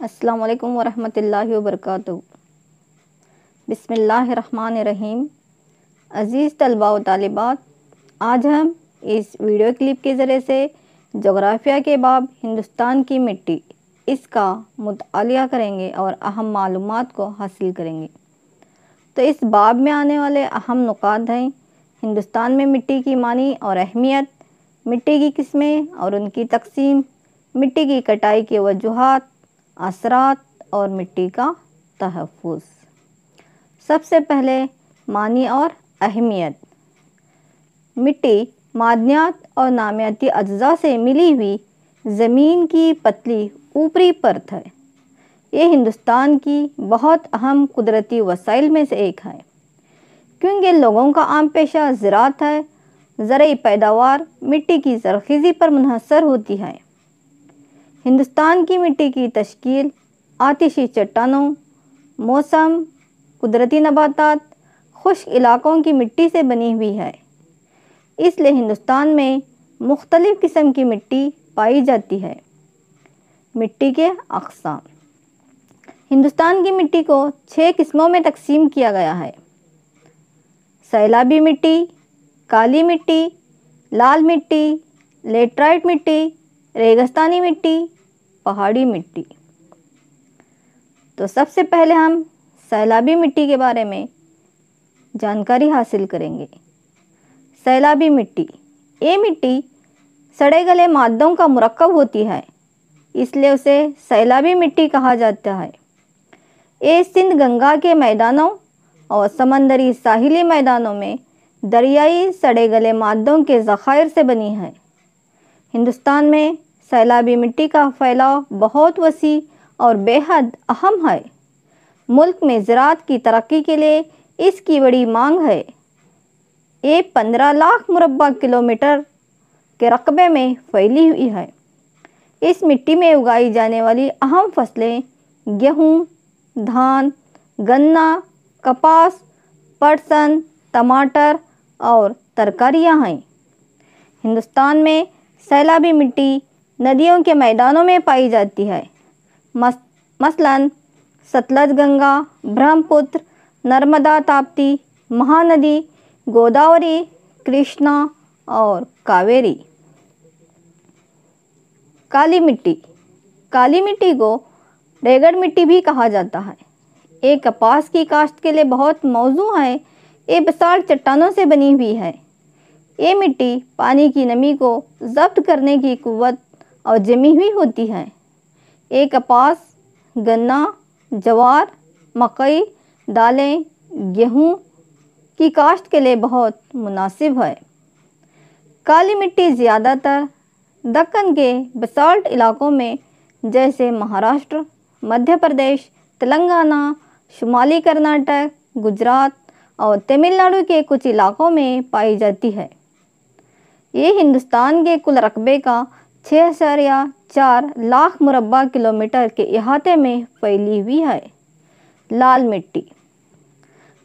अस्सलाम वालेकुम वरहमतुल्लाहि वबरकातुहू। बिस्मिल्लाहिर्रहमानिर्रहीम। अज़ीज़ तलबा व तालिबात, आज हम इस वीडियो क्लिप के ज़रिए से जोग्राफ़िया के बाब हिंदुस्तान की मिट्टी इसका मुतालिया करेंगे और अहम मालूमात को हासिल करेंगे। तो इस बाब में आने वाले अहम नुकात हैं हिंदुस्तान में मिट्टी की मानी और अहमियत, मिट्टी की किस्में और उनकी तकसीम, मिट्टी की कटाई की वजूहात, असरात और मिट्टी का तहफ़्फ़ुज़। सबसे पहले मानी और अहमियत। मिट्टी मादनियात और नामियाती अज्जा से मिली हुई ज़मीन की पतली ऊपरी परत है। ये हिंदुस्तान की बहुत अहम कुदरती वसाइल में से एक है। क्योंकि लोगों का आम पेशा ज़राअत है, ज़रई पैदावार मिट्टी की ज़रख़ीज़ी पर मुनहसर होती है। हिंदुस्तान की मिट्टी की तश्कील आतिशी चट्टानों, मौसम, कुदरती नबातात, खुश्क इलाकों की मिट्टी से बनी हुई है। इसलिए हिंदुस्तान में मुख्तलिफ़ किस्म की मिट्टी पाई जाती है। मिट्टी के अक़साम। हिंदुस्तान की मिट्टी को 6 किस्मों में तकसीम किया गया है। सैलाबी मिट्टी, काली मिट्टी, लाल मिट्टी, लेटराइट मिट्टी, रेगिस्तानी मिट्टी, पहाड़ी मिट्टी। तो सबसे पहले हम सैलाबी मिट्टी के बारे में जानकारी हासिल करेंगे। सैलाबी मिट्टी, ये मिट्टी सड़े गले मादों का मुरक्कब होती है, इसलिए उसे सैलाबी मिट्टी कहा जाता है। ये सिंध गंगा के मैदानों और समंदरी साहिली मैदानों में दरियाई सड़े गले मादों के ज़खायर से बनी है। हिंदुस्तान में सैलाबी मिट्टी का फैलाव बहुत वसी और बेहद अहम है। मुल्क में ज़राअत की तरक्की के लिए इसकी बड़ी मांग है। ये 15 लाख मुरब्बा किलोमीटर के रकबे में फैली हुई है। इस मिट्टी में उगाई जाने वाली अहम फसलें गेहूँ, धान, गन्ना, कपास, पटसन, टमाटर और तरकारियाँ हैं। हिंदुस्तान में सैलाबी मिट्टी नदियों के मैदानों में पाई जाती है। मसलन सतलज गंगा, ब्रह्मपुत्र, नर्मदा, ताप्ती, महानदी, गोदावरी, कृष्णा और कावेरी। काली मिट्टी। काली मिट्टी को रेगड़ मिट्टी भी कहा जाता है। ये कपास की काश्त के लिए बहुत मौजू है। ये बसाल्ट चट्टानों से बनी हुई है। ये मिट्टी पानी की नमी को ज़ब्त करने की कुव्वत और जमी हुई होती है। ये कपास, गन्ना, जवार, मकई, दालें, गेहूँ की काश्त के लिए बहुत मुनासिब है। काली मिट्टी ज़्यादातर दक्कन के बसाल्ट इलाकों में जैसे महाराष्ट्र, मध्य प्रदेश, तेलंगाना, शुमाली कर्नाटक, गुजरात और तमिलनाडु के कुछ इलाकों में पाई जाती है। ये हिंदुस्तान के कुल रकबे का 6.4 लाख मुरब्बा किलोमीटर के अहाते में फैली हुई है। लाल मिट्टी।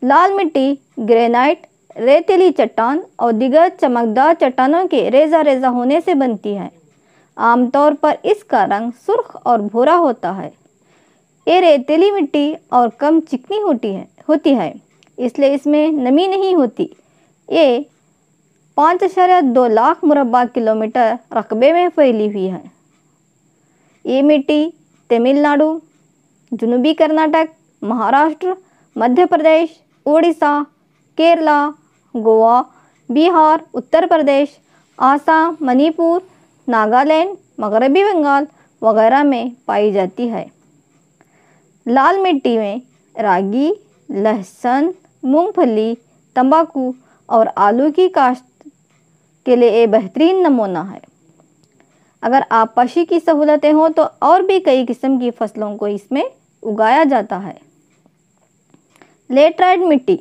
लाल मिट्टी ग्रेनाइट, रेतीली चट्टान और दिगर चमकदार चट्टानों के रेजा रेजा होने से बनती है। आमतौर पर इसका रंग सुर्ख और भूरा होता है। ये रेतीली मिट्टी और कम चिकनी होती है, इसलिए इसमें नमी नहीं होती। ये 5.2 लाख मुरब्बा किलोमीटर रकबे में फैली हुई है। ये मिट्टी तमिलनाडु, जनूबी कर्नाटक, महाराष्ट्र, मध्य प्रदेश, उड़ीसा, केरला, गोवा, बिहार, उत्तर प्रदेश, आसाम, मणिपुर, नागालैंड, मगरबी बंगाल वगैरह में पाई जाती है। लाल मिट्टी में रागी, लहसुन, मूंगफली, तंबाकू और आलू की काश्त के लिए ये बेहतरीन नमूना है। अगर आबपाशी की सहूलतें हों तो और भी कई किस्म की फसलों को इसमें उगाया जाता है। लेटराइट मिट्टी।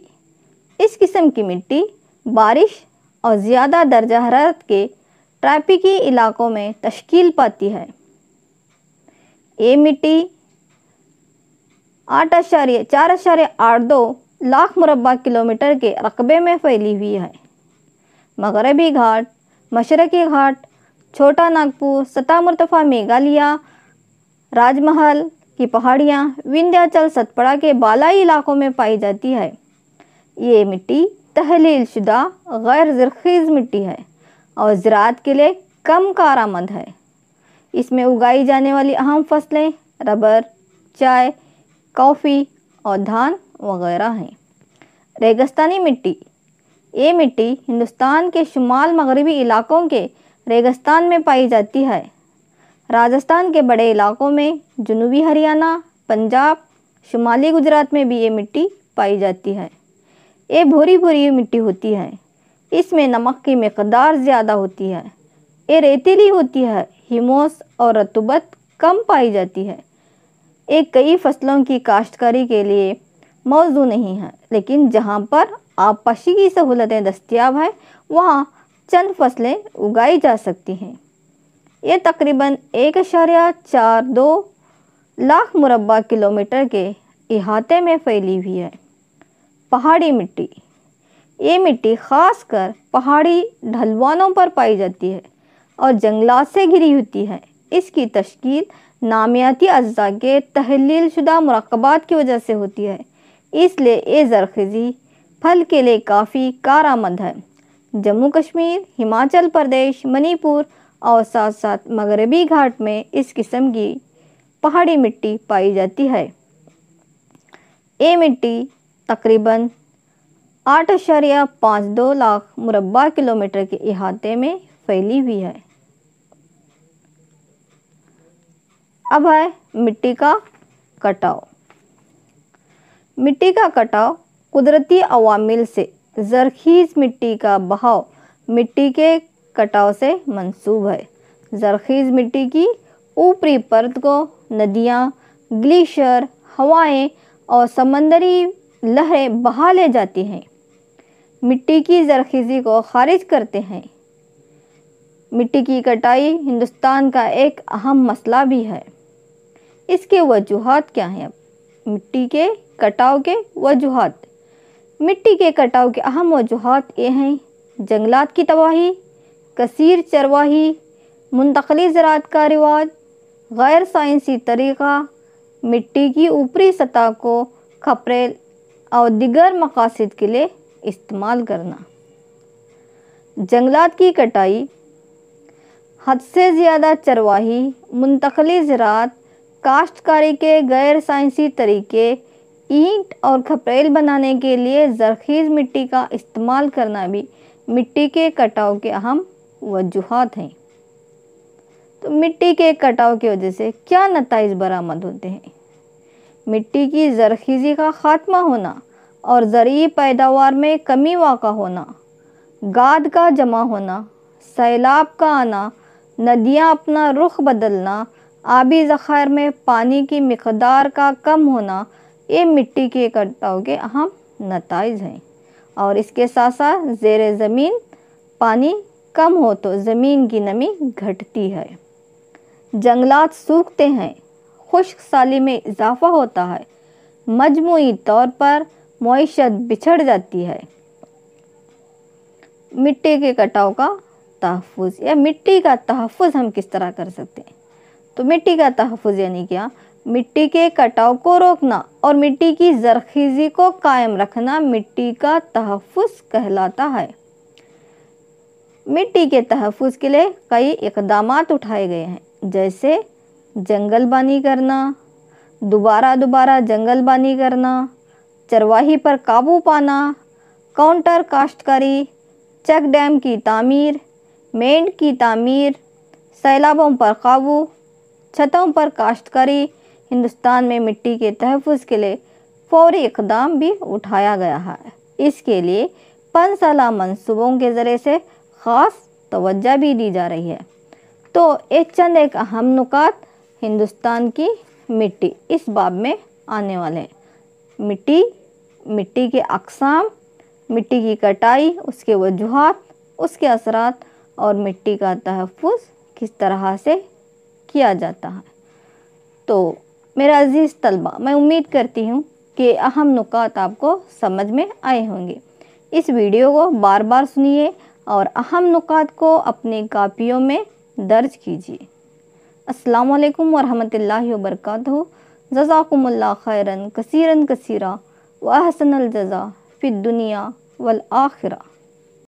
इस किस्म की मिट्टी बारिश और ज़्यादा दर्जा हरारत के ट्रॉपिकी इलाकों में तश्कील पाती है। ये मिट्टी 4.82 लाख मुरब्बा किलोमीटर के रकबे में फैली हुई है। मगरबी घाट, मशरक़ी घाट, छोटा नागपुर, सतह मुर्तफ़ा मेघालय, राजमहल, की पहाड़ियाँ विंध्याचल सतपुड़ा के बालाई इलाकों में पाई जाती है। ये मिट्टी तहलील शुदा गैर ज़रख़ीज़ मिट्टी है और ज़राअत के लिए कम कारआमद है। इसमें उगाई जाने वाली अहम फसलें रबर, चाय, कॉफ़ी और धान वगैरह हैं। रेगिस्तानी मिट्टी, ये मिट्टी हिंदुस्तान के शुमाल मगरबी इलाकों के रेगिस्तान में पाई जाती है। राजस्थान के बड़े इलाकों में, जनूबी हरियाणा, पंजाब, शुमाली गुजरात में भी ये मिट्टी पाई जाती है। ये भूरी भूरी मिट्टी होती है। इसमें नमक की मिक़दार ज़्यादा होती है। ये रेतीली होती है। हिमोस और रतूबत कम पाई जाती है। ये कई फसलों की काश्तकारी के लिए मौजू नहीं है, लेकिन जहाँ पर आबपाशी की सहूलतें दस्तयाब हैं वहाँ चंद फसलें उगाई जा सकती हैं। ये तकरीबन 1.42 लाख मुरब्बा किलोमीटर के इहाते में फैली हुई है। पहाड़ी मिट्टी, ये मिट्टी ख़ासकर पहाड़ी ढलवानों पर पाई जाती है और जंगलात से घिरी होती है। इसकी तश्कील नामियाती अज्जा के तहलील शुदा मुरक्कबात की वजह से होती है, इसलिए ये ज़रख़ीज़ी फल के लिए काफ़ी कारआमद है। जम्मू कश्मीर, हिमाचल प्रदेश, मणिपुर और साथ साथ मगरबी घाट में इस किस्म की पहाड़ी मिट्टी पाई जाती है। ये मिट्टी तकरीबन 8.52 लाख मुरब्बा किलोमीटर के इहाते में फैली हुई है। अब है मिट्टी का कटाव। मिट्टी का कटाव कुदरती अवामिल से ज़रख़ीज़ मिट्टी का बहाव मिट्टी के कटाव से मंसूब है। ज़रख़ीज़ मिट्टी की ऊपरी परत को नदियाँ, ग्लेशियर, हवाएं और समंदरी लहरें बहा ले जाती हैं, मिट्टी की ज़रख़ीज़ी को खारिज करते हैं। मिट्टी की कटाई हिंदुस्तान का एक अहम मसला भी है। इसके वजूहात क्या हैं? मिट्टी के कटाव के वजूहात। मिट्टी के कटाव के अहम वजूहात ये हैं: जंगलात की तबाही, कसीर चरवाही, मुंतक़ली ज़राअत का रिवाज, गैर साइंसी तरीक़ा, मिट्टी की ऊपरी सतह को खपरेल और दिगर मकासद के लिए इस्तेमाल करना। जंगलात की कटाई, हद से ज़्यादा चरवाही, मुंतक़ली ज़राअत, काश्तकारी के गैर साइंसी तरीके, ईंट और खपरेल बनाने के लिए ज़रख़ीज़ मिट्टी का इस्तेमाल करना भी मिट्टी के कटाव के अहम वजूहात हैं। तो मिट्टी के कटाव की वजह से क्या नताइज बरामद होते हैं? मिट्टी की ज़रख़ीज़ी का ख़ात्मा होना और ज़रई पैदावार में कमी वाक़ा होना, गाद का जमा होना, सैलाब का आना, नदियाँ अपना रुख बदलना, आबी ज़ख़ायर में पानी की मिक़दार का कम होना, ये मिट्टी के कटाव के अहम नताइज हैं। और इसके साथ साथ ज़ेरे ज़मीन पानी कम हो तो ज़मीन की नमी घटती है, जंगलात सूखते हैं, खुश्क साली में इजाफ़ा होता है, मजमूई तौर पर मईशत बिछड़ जाती है। मिट्टी के कटाव का तहफ़्फ़ुज़ या मिट्टी का तहफ़्फ़ुज़ हम किस तरह कर सकते हैं? तो मिट्टी का तहफ़्फ़ुज़ यानी क्या? मिट्टी के कटाव को रोकना और मिट्टी की ज़रख़ीज़ी को कायम रखना मिट्टी का तहफ़्फ़ुज़ कहलाता है। मिट्टी के तहफ़्फ़ुज़ के लिए कई इक़दामात उठाए गए हैं, जैसे जंगलबानी करना, दोबारा जंगलबानी करना, चरवाही पर काबू पाना, काउंटर काश्तकारी, चेक डैम की तामीर, मेंढ की तामीर, सैलाबों पर काबू, छतों पर काश्तकारी। हिंदुस्तान में मिट्टी के तहफ़्फ़ुज़ के लिए फ़ौरी इक़दाम भी उठाया गया है। इसके लिए 5 साला मंसूबों के ज़रिए से ख़ास तवज्जो भी दी जा रही है। तो एक चंद एक अहम नुकात हिंदुस्तान की मिट्टी इस बाब में आने वाले हैं। मिट्टी के अक़साम, मिट्टी की कटाई, उसके वजूहात, उसके असरात और मिट्टी का तहफ़्फ़ुज़ किस तरह से किया जाता है। तो मेरा अज़ीज़ तलबा, मैं उम्मीद करती हूँ कि अहम नुकात आपको समझ में आए होंगे। इस वीडियो को बार बार सुनिए और अहम नुकात को अपनी कापियों में दर्ज कीजिए। अस्सलामु अलैकुम वरहमतुल्लाहि वबरकातुहू। جزاکم اللہ خیرن کثیرن کثیرا و احسن الجزا فی الدنیا والآخرہ۔